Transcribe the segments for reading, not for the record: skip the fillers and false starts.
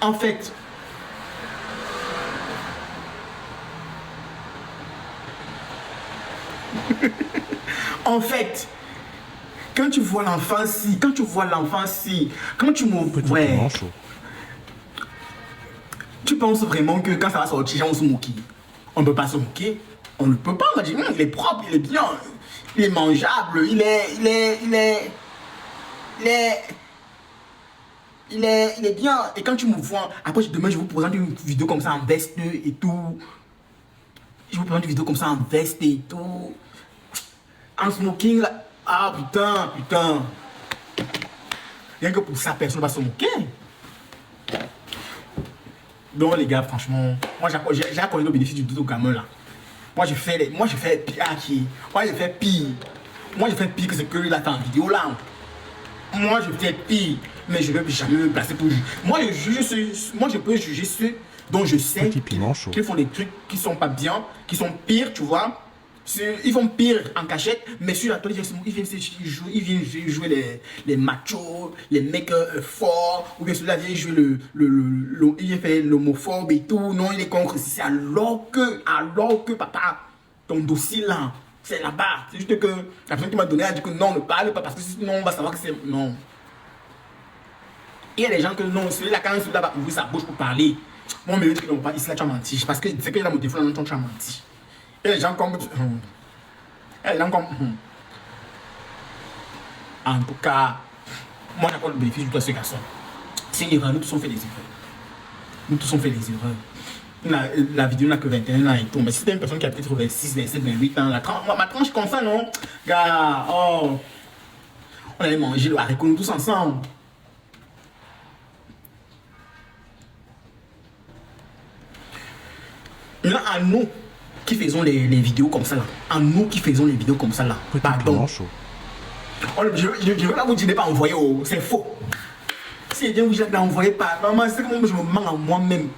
En fait, en fait, quand tu vois l'enfant si, quand tu me... Petit Ouais. piment chaud. Tu penses vraiment que quand ça va sortir, on se moquer? On ne peut pas se moquer. On ne peut pas. On va dire, il est propre, il est bien, il est mangeable, il est bien. Et quand tu me vois, après demain, je vous présente une vidéo comme ça en veste et tout. Je vous présente une vidéo comme ça en veste et tout. En smoking, là. Ah putain. Rien que pour ça, personne ne va se moquer. Donc les gars, franchement, moi j'ai accordé le bénéfice du doute au gamin là. Moi je fais pire. Moi je fais pire que ce que lui a fait en vidéo là. Moi je fais pire, mais je ne vais jamais me placer pour juger. Moi je peux juger ceux dont je sais qu'ils font des trucs qui sont pas bien, qui sont pires, tu vois. Ils font pire en cachette, mais sur la télévision, ils viennent jouer les machos, les mecs forts, ou bien celui-là vient jouer il vient faire l'homophobe et tout. Non, il est contre ceci. Alors que papa, ton dossier là, c'est là-bas. C'est juste que la personne qui m'a donné a dit que non, ne parle pas parce que sinon on va savoir que c'est. Non. Il y a des gens que non, celui-là, quand celui-là va ouvrir sa bouche pour parler, moi, on me dit que non, pas ici là, tu as menti. Parce que c'est qu'il a mon téléphone, non, tu as menti. Et les gens comme... En tout cas, moi j'accorde le bénéfice de ce garçon. C'est une erreur, nous tous on fait des erreurs. La vidéo n'a que 21 ans et tout. Mais si c'était une personne qui a peut-être 26, 27, 28 ans, ma tranche comme ça, non? Gars, oh, on allait manger le haricot nous tous ensemble. Maintenant, à nous qui faisons les vidéos comme ça là, pardon. Je ne vais pas vous dire de ne pas envoyer, c'est faux. Si je vous envoyé pas, maman, c'est que je me mens en moi-même.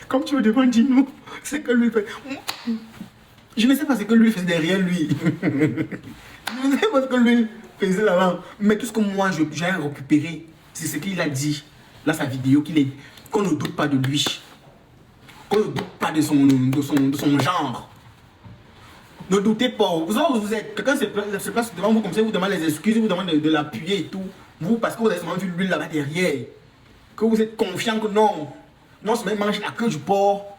Comme tu me demandes, dis-nous, c'est que lui fait. Je ne sais pas ce que lui faisait derrière lui. Je ne sais pas ce que lui faisait là-bas. Mais tout ce que moi j'ai récupéré, c'est ce qu'il a dit. Là, sa vidéo, qu'on ne doute pas de lui. Qu'on ne doute pas de son genre. Ne doutez pas. Vous savez où vous êtes. Quelqu'un se place devant vous comme ça, vous demande les excuses, vous demande de l'appuyer et tout. Vous, parce que vous avez seulement vu lui là-bas derrière. Que vous êtes confiant que non. Non, c'est même mange la queue du porc.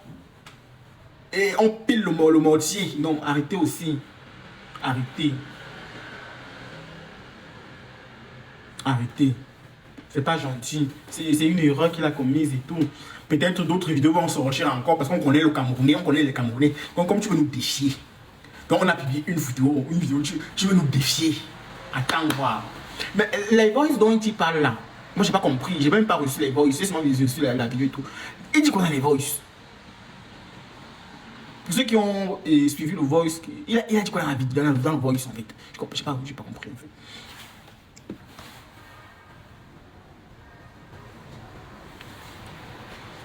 Et on pile le mortier. Non, arrêtez aussi. Arrêtez. C'est pas gentil. C'est une erreur qu'il a commise et tout. Peut-être d'autres vidéos vont sortir encore parce qu'on connaît le Camerounais, on connaît les Camerounais. Donc comme tu veux nous défier. Donc on a publié une vidéo, tu veux nous défier. Attends voir. Mais les voices dont il parle là, moi j'ai pas compris, j'ai même pas reçu les voices, j'ai seulement reçu la vidéo et tout. Il dit qu'on a les voices. Pour ceux qui ont suivi le voice, il a dit qu'on a dans le voice en fait. J'ai pas compris en fait.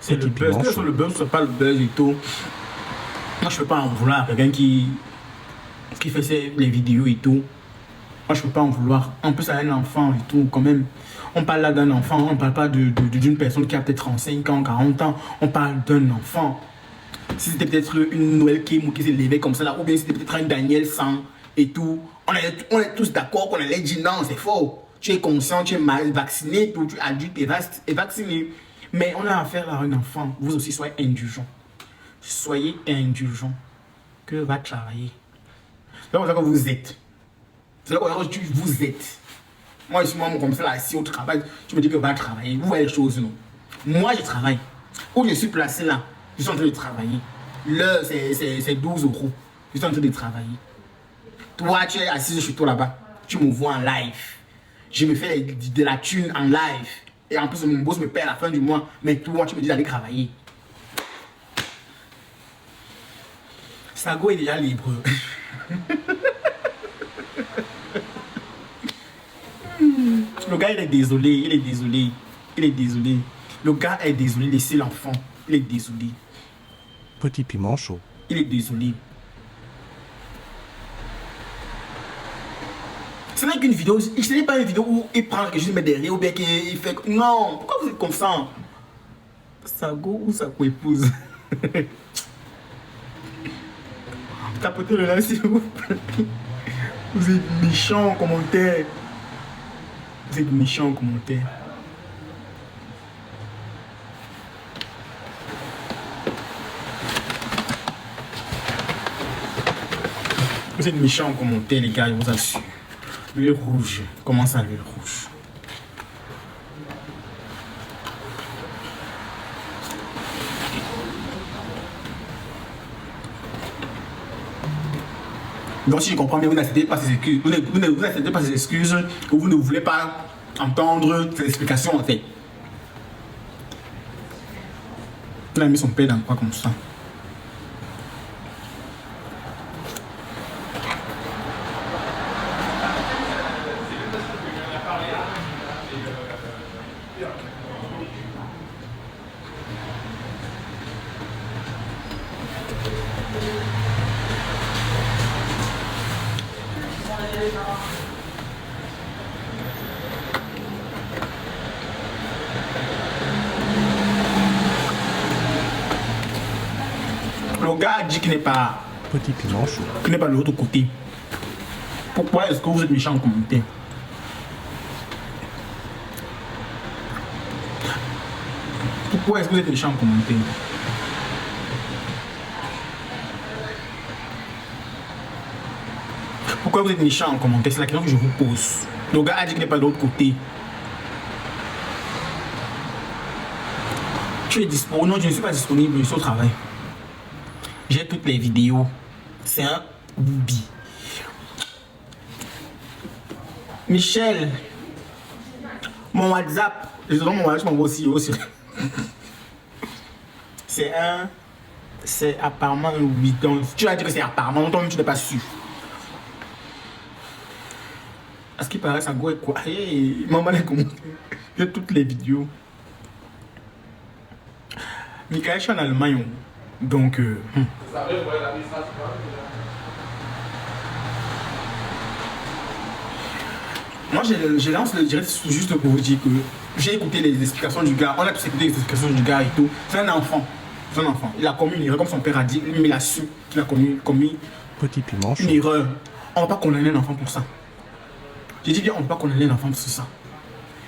C'est le buzz. Que le buzz, c'est pas le buzz et tout. Moi, je peux pas en vouloir à quelqu'un qui fait les vidéos et tout. Moi, je peux pas en vouloir. En plus, à un enfant et tout, quand même. On parle là d'un enfant, on parle pas d'une personne qui a peut-être 35 ans, 40 ans. On parle d'un enfant. Si c'était peut-être une Noël Kim qui s'est levée comme ça là, ou bien c'était peut-être un Daniel San et tout. On est tous d'accord qu'on allait dire non, c'est faux. Tu es conscient, tu es mal vacciné, tout, tu es adulte et vacciné. Mais on a affaire à un enfant. Vous aussi, soyez indulgents. Soyez indulgents. Que va travailler. C'est là que vous êtes. C'est là que vous êtes. Moi, je suis comme ça, là, assis au travail. Tu me dis que va travailler. Vous voyez les choses, non? Moi, je travaille. Où je suis placé là, je suis en train de travailler. L'heure, c'est 12 €. Je suis en train de travailler. Toi, tu es assis chez toi là-bas. Tu me vois en live. Je me fais de la thune en live. Et en plus, mon boss me paie à la fin du mois. Mais toi, tu me dis d'aller travailler. Sago est déjà libre. Le gars, il est désolé. Le gars est désolé. Laissez l'enfant. Il est désolé. Petit piment chaud. Il est désolé. dirait qu'une vidéo, ce n'est pas une vidéo où il prend quelque chose, met derrière, ou bien qu'il fait. Non, pourquoi vous êtes comme ça? Sa go ou sa co-épouse? Tapotez le like s'il vous plaît. Vous êtes méchants en commentaire. Vous êtes méchants en commentaire. Vous êtes méchants en commentaire, les gars, je vous assure. L'huile rouge. Comment ça, l'huile rouge? Donc si je comprends bien, vous n'acceptez pas ces excuses, vous n'acceptez pas ces excuses, ou vous ne voulez pas entendre ces explications en fait. Il a mis son père dans quoi comme ça? Le gars dit qu'il n'est pas, Petit piment chaud. qu'il n'est pas de l'autre côté. Pourquoi est-ce que vous êtes méchant en commentaire? Pourquoi est-ce que vous êtes méchant en commentaire? Pourquoi vous êtes méchant en commentaire? C'est la question que je vous pose. Le gars a dit qu'il n'est pas de l'autre côté. Tu es disponible? Non, je ne suis pas disponible, je suis au travail. J'ai toutes les vidéos. C'est un boubi. Michel, mon WhatsApp, je te donne mon WhatsApp, je m'envoie aussi. C'est apparemment un 8 ans. Tu as dit que c'est apparemment, toi-même tu n'es pas sûr. À ce qui paraît, ça goûte quoi? Hey, maman, les commentaires. J'ai toutes les vidéos. Michael, je suis en Allemagne. Donc, moi, je lance le direct juste pour vous dire que j'ai écouté les explications du gars. On a tous écouté les explications du gars et tout. C'est un enfant. C'est un enfant. Il a commis une erreur, comme son père a dit. Mais il a su qu'il a commis Petit piment chaud. une erreur. On ne va pas condamner un enfant pour ça. J'ai dit bien, on ne va pas condamner un enfant pour ça.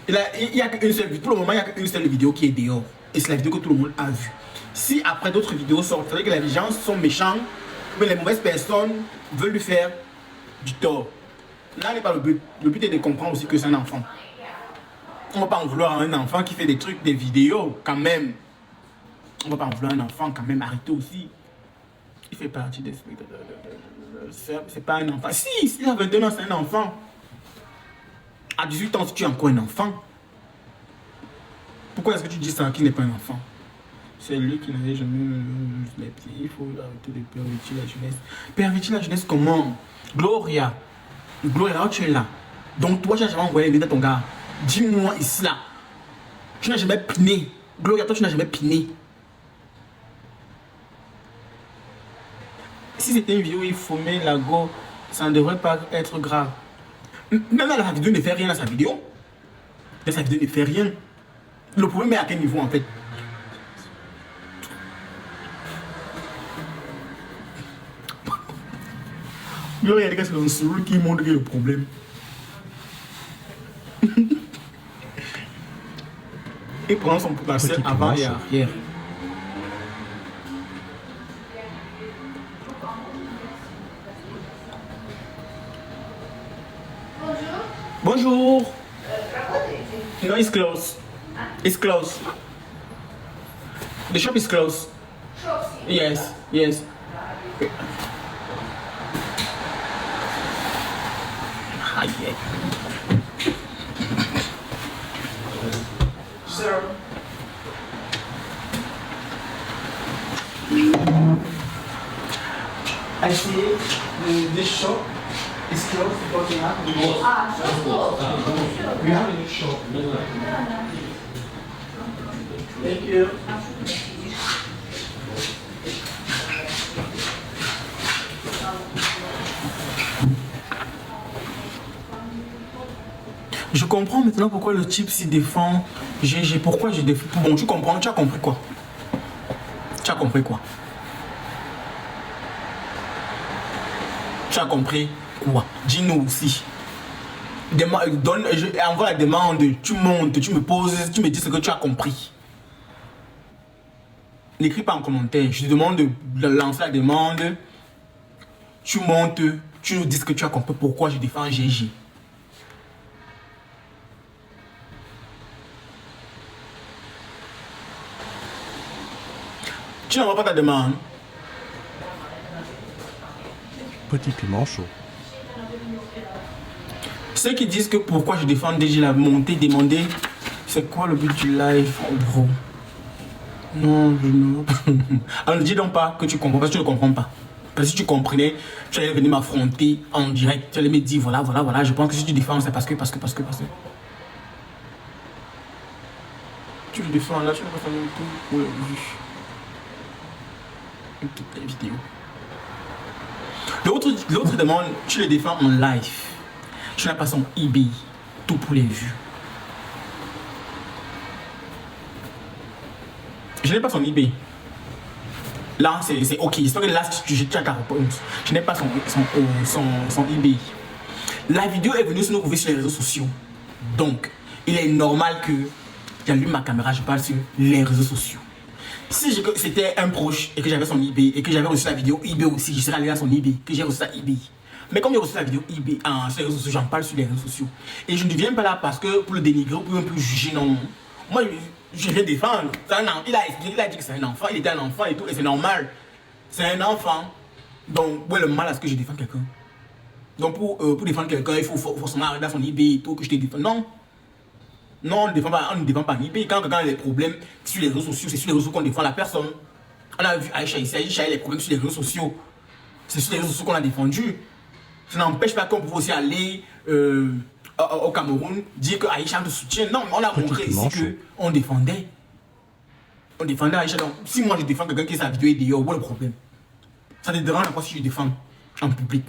Il y a qu'une seule vidéo. Pour le moment, il n'y a qu'une seule vidéo qui est dehors. Et c'est la vidéo que tout le monde a vue. Si après d'autres vidéos sortent, c'est vrai que les gens sont méchants, mais les mauvaises personnes veulent lui faire du tort. Là n'est pas le but. Le but est de comprendre aussi que c'est un enfant. On ne va pas en vouloir à un enfant qui fait des trucs, des vidéos quand même. On ne va pas en vouloir à un enfant quand même. Arrêtez aussi. Il fait partie des... C'est pas un enfant. Si, il a 21 ans, c'est un enfant. À 18 ans, tu es encore un enfant. Pourquoi est-ce que tu dis ça, qu'il n'est pas un enfant? C'est lui qui n'avait jamais les petits. Il faut arrêter de pervertir la jeunesse. Pervertir la jeunesse comment? Gloria, tu es là. Donc toi, tu n'as jamais envoyé les vidéos à ton gars. Dis-moi ici là. Tu n'as jamais piné. Gloria, toi, tu n'as jamais piné. Si c'était une vidéo où il fumait la go, ça ne devrait pas être grave. Même la vidéo ne fait rien à sa vidéo. Mais sa vidéo ne fait rien. Le problème est à quel niveau en fait? Là, il y a des gars sur le sourire qui montrent le problème. Il prend son potentiel avant et arrière. Bonjour. No, it's closed. It's closed. The shop is closed. Yes, yes. Ah, yeah. Sir. I see this shop is closed because we have we have a new shop. Thank you. comprends maintenant pourquoi le type s'y défend. Pourquoi je défends. Bon, tu comprends, tu as compris quoi? Tu as compris quoi? Tu as compris quoi? Dis-nous aussi. Envoie la demande, tu montes, tu me poses, tu me dis ce que tu as compris. N'écris pas en commentaire. Je te demande de lancer la demande. Tu montes, tu nous dis ce que tu as compris. Pourquoi je défends GG. Tu n'envoies pas ta demande. Petit piment chaud. Ceux qui disent que pourquoi je défends DG, la montée, demander c'est quoi le but du live, oh bro. Non, je ne... Alors ne dis donc pas que tu comprends, parce que tu ne comprends pas. Parce que si tu comprenais, tu allais venir m'affronter en direct. Tu allais me dire voilà, je pense que si tu défends, c'est parce que. Tu le défends là, tu n'as pas fait tout pour le vu. Toutes les vidéos. L'autre demande, tu le défends en live. Tu n'as pas son eBay, tout pour les vues. Je n'ai pas son eBay. Là, c'est ok. J'espère que là, tu as ta réponse. Je n'ai pas son eBay. La vidéo est venue se nous trouver sur les réseaux sociaux. Donc, il est normal que j'allume ma caméra, je parle sur les réseaux sociaux. Si c'était un proche et que j'avais son eBay et que j'avais reçu la vidéo eBay aussi, je serais allé à son eBay, que j'ai reçu ça eBay. Mais comme j'ai reçu la vidéo eBay sur les réseaux sociaux, j'en parle sur les réseaux sociaux. Et je ne viens pas là parce que pour le dénigrer ou pour un peu juger, non. Moi, je viens défendre. Il a expliqué, il a dit que c'est un enfant, il était un enfant et tout, et c'est normal. C'est un enfant. Donc, où est le mal à ce que je défends quelqu'un? Donc, pour défendre quelqu'un, il faut forcément arriver à son eBay et tout, que je te défende. Non. Non, on ne défend pas en eBay. Quand quelqu'un a des problèmes sur les réseaux sociaux, c'est sur les réseaux qu'on défend la personne. On a vu Aïcha ici, Aïcha a des problèmes sur les réseaux sociaux. C'est sur les réseaux sociaux qu'on a défendu. Ça n'empêche pas qu'on peut aussi aller au Cameroun dire que Aïcha te soutient. Non, on a montré ici qu'on défendait. On défendait Aïcha. Donc, si moi je défends quelqu'un qui sa vidéo est dehors, où est le problème? Ça te dérange pas si je défends en public?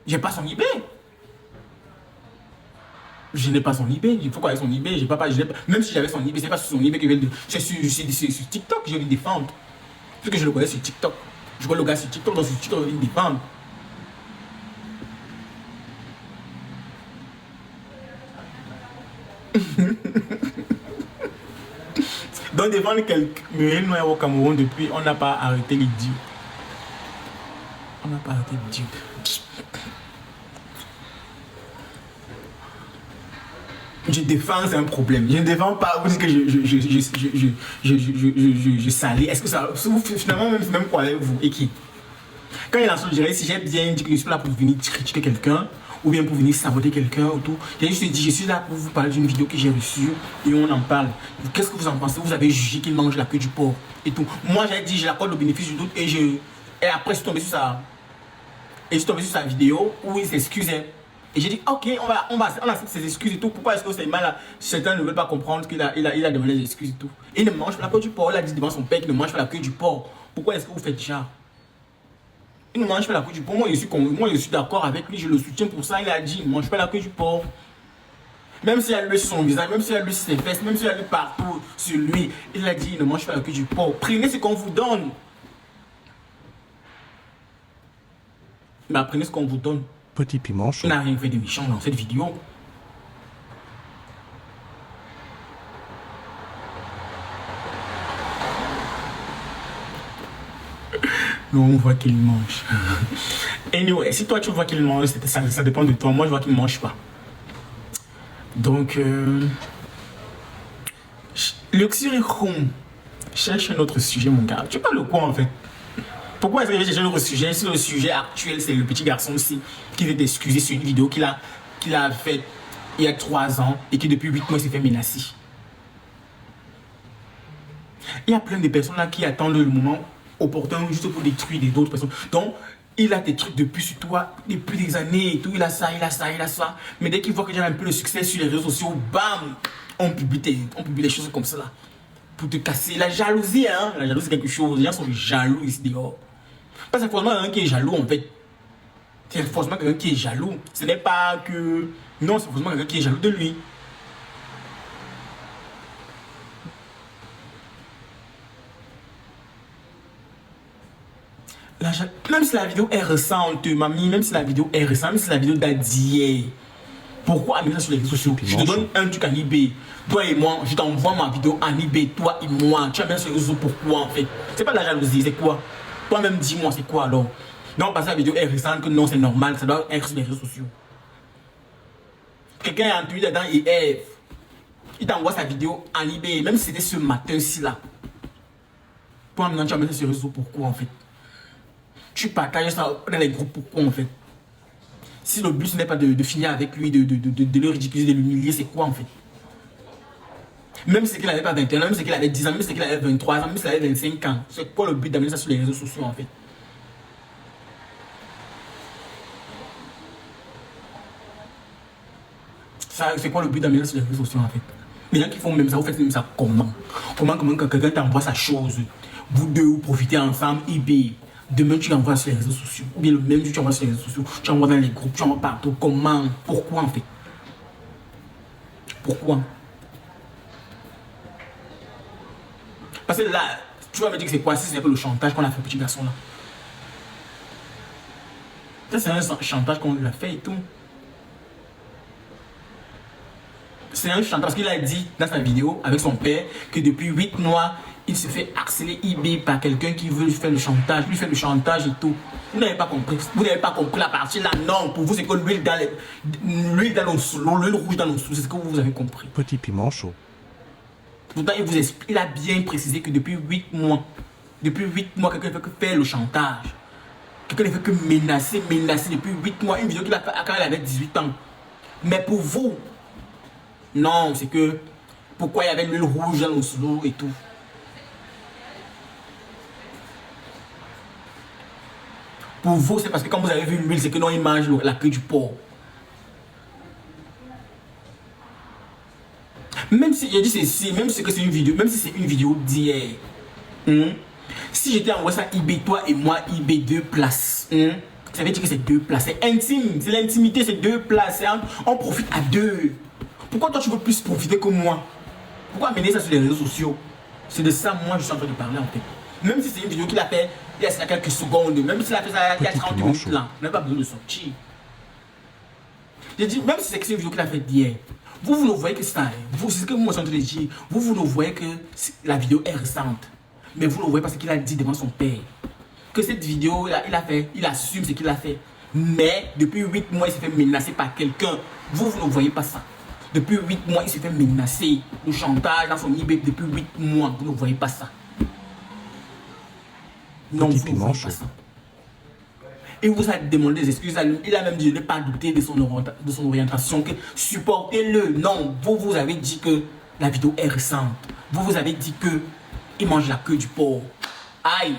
J'ai pas son eBay. Je n'ai pas son eBay. Il faut quoi avec son eBay? Même si j'avais son eBay, c'est pas sur son eBay que je vais. C'est sur TikTok que je vais le défendre. Parce que je le connais sur TikTok. Je vois le gars sur TikTok, donc sur TikTok, je vais le défendre. Donc défendre quelqu'un noir au Cameroun depuis, on n'a pas arrêté les dieux. On n'a pas arrêté les dieux. Je défends, c'est un problème. Je ne défends pas, vous dites que je salis. Est-ce que ça... Finalement, même quoi avec vous et qui? Quand il y a la chose, je dirais, si j'ai bien dit que je suis là pour venir critiquer quelqu'un, ou bien pour venir saboter quelqu'un ou tout, j'ai juste dit, je suis là pour vous parler d'une vidéo que j'ai reçue et on en parle. Qu'est-ce que vous en pensez? Vous avez jugé qu'il mange la queue du porc et tout. Moi, j'ai dit, je l'accorde le bénéfice du doute et après, je suis tombé sur sa vidéo où il s'excusait. Et j'ai dit, ok, on accepte ses excuses et tout. Pourquoi est-ce que c'est mal là? Certains ne veulent pas comprendre qu'il a demandé des excuses et tout. Il ne mange pas la queue du porc. Il a dit devant son père qu'il ne mange pas la queue du porc. Pourquoi est-ce que vous faites ça? Il ne mange pas la queue du porc. Moi, je suis d'accord avec lui. Je le soutiens pour ça. Il a dit, il ne mange pas la queue du porc. Même s'il a lui sur son visage, même s'il a lui sur ses fesses, même s'il a lui partout sur lui, il a dit, il ne mange pas la queue du porc. Prenez ce qu'on vous donne. Mais apprenez ce qu'on vous donne. Petit piment chaud. Il n'a rien fait de méchant dans cette vidéo. Non, on voit qu'il mange. Anyway, si toi tu vois qu'il mange, ça dépend de toi. Moi, je vois qu'il ne mange pas. Donc, Luxury-Home cherche un autre sujet, mon gars. Tu parles de quoi en fait? Pourquoi est-ce que j'ai cherché un autre sujet? Si le sujet actuel, c'est le petit garçon aussi qui veut t'excuser sur une vidéo qu'il a faite il y a 3 ans et qui depuis 8 mois s'est fait menacer. Il y a plein de personnes là qui attendent le moment opportun juste pour détruire d'autres personnes. Donc, il a des trucs depuis sur toi, depuis des années et tout. Il a ça. Mais dès qu'il voit que j'ai un peu de succès sur les réseaux sociaux, bam, on publie des choses comme ça là. Pour te casser. La jalousie, hein. La jalousie, c'est quelque chose. Les gens sont jaloux ici dehors. Pas simplement un qui est jaloux en fait. C'est forcément quelqu'un qui est jaloux. Ce n'est pas que... Non, c'est forcément quelqu'un qui est jaloux de lui. Même si la vidéo est récente, mamie, même si la vidéo est récente, même si la vidéo date d'hier, pourquoi amener ça sur les réseaux sociaux? Je te donne un truc en eBay. Toi et moi, je t'envoie ma vidéo en eBay. Toi et moi, tu as bien sur les réseaux, pourquoi en fait? C'est pas de la jalousie, c'est quoi? Toi-même, dis-moi, c'est quoi alors? Non, parce que la vidéo est récente, que non, c'est normal, ça doit être sur les réseaux sociaux. Quelqu'un est entendu dedans et Eve. Il t'envoie sa vidéo en eBay, même si c'était ce matin-ci là. Toi, maintenant, tu as mis ça sur les réseaux, pourquoi en fait? Tu partages ça dans les groupes, pourquoi en fait? Si le but ce n'est pas de finir avec lui, de le ridiculiser, de l'humilier, c'est quoi en fait? Même si qu'il n'avait pas 21 ans, même si qu'il avait 10 ans, même si qu'il avait 23 ans, même s'il avait 25 ans, c'est quoi le but d'amener ça sur les réseaux sociaux en fait? C'est quoi le but d'amener ça sur les réseaux sociaux en fait? Les gens qui font même ça, vous faites même ça comment? Comment quelqu'un t'envoie sa chose? Vous deux, vous profitez ensemble, eBay. Demain, tu envoies sur les réseaux sociaux. Ou bien le même jour, tu envoies sur les réseaux sociaux. Tu envoies dans les groupes, tu envoies partout. Comment? Pourquoi en fait? Pourquoi? Parce que là, tu vas me dire que c'est quoi? Si c'est un peu le chantage qu'on a fait au petit garçon là. Ça, c'est un chantage qu'on lui a fait et tout. C'est un chantage parce qu'il a dit dans sa vidéo avec son père que depuis 8 mois, il se fait harceler eBay par quelqu'un qui veut lui faire le chantage. Lui fait le chantage et tout. Vous n'avez pas compris. Vous n'avez pas compris la partie là. Non, pour vous, c'est que l'huile dans nos sous, l'huile rouge dans nos sous. C'est ce que vous avez compris. Petit piment chaud. Pourtant, il a bien précisé que depuis 8 mois, quelqu'un ne fait que faire le chantage. Quelqu'un ne fait que menacer depuis 8 mois. Une vidéo qu'il a fait quand il avait 18 ans. Mais pour vous, non, c'est que pourquoi il y avait l'huile rouge dans nos sous et tout. Pour vous, c'est parce que quand vous avez vu l'huile, c'est que non, il mange la queue du porc. Même si, j'ai dit ceci, même si c'est une vidéo d'hier, si j'étais envoyé ça eBay, toi et moi, eBay 2 places, ça veut dire que c'est 2 places, c'est intime, c'est l'intimité, c'est 2 places, on profite à 2. Pourquoi toi tu veux plus profiter que moi? Pourquoi amener ça sur les réseaux sociaux? C'est de ça, moi, je suis en train de parler en fait. Même si c'est une vidéo qu'il a fait il y a quelques secondes, même s'il a fait ça il y a 30 minutes là, on n'a pas besoin de sortir. J'ai dit, même si c'est une vidéo qu'il a fait d'hier, vous ne voyez que ça, c'est ce que moi je suis en train de dire, vous ne voyez que la vidéo est récente. Mais vous le voyez parce qu'il a dit devant son père que cette vidéo, il assume ce qu'il a fait. Mais depuis 8 mois, il s'est fait menacer par quelqu'un. Vous ne voyez pas ça. Depuis 8 mois, il s'est fait menacer. Le chantage dans son eBay depuis 8 mois. Vous ne voyez pas ça. Non, vous ne voyez pas ça. Il vous a demandé des excuses à lui. Il a même dit de ne pas douter de son orientation. Que supportez-le. Non, vous avez dit que la vidéo est récente. Vous avez dit que il mange la queue du porc. Aïe.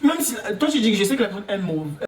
Même si toi tu dis que je sais que la personne est mauvaise.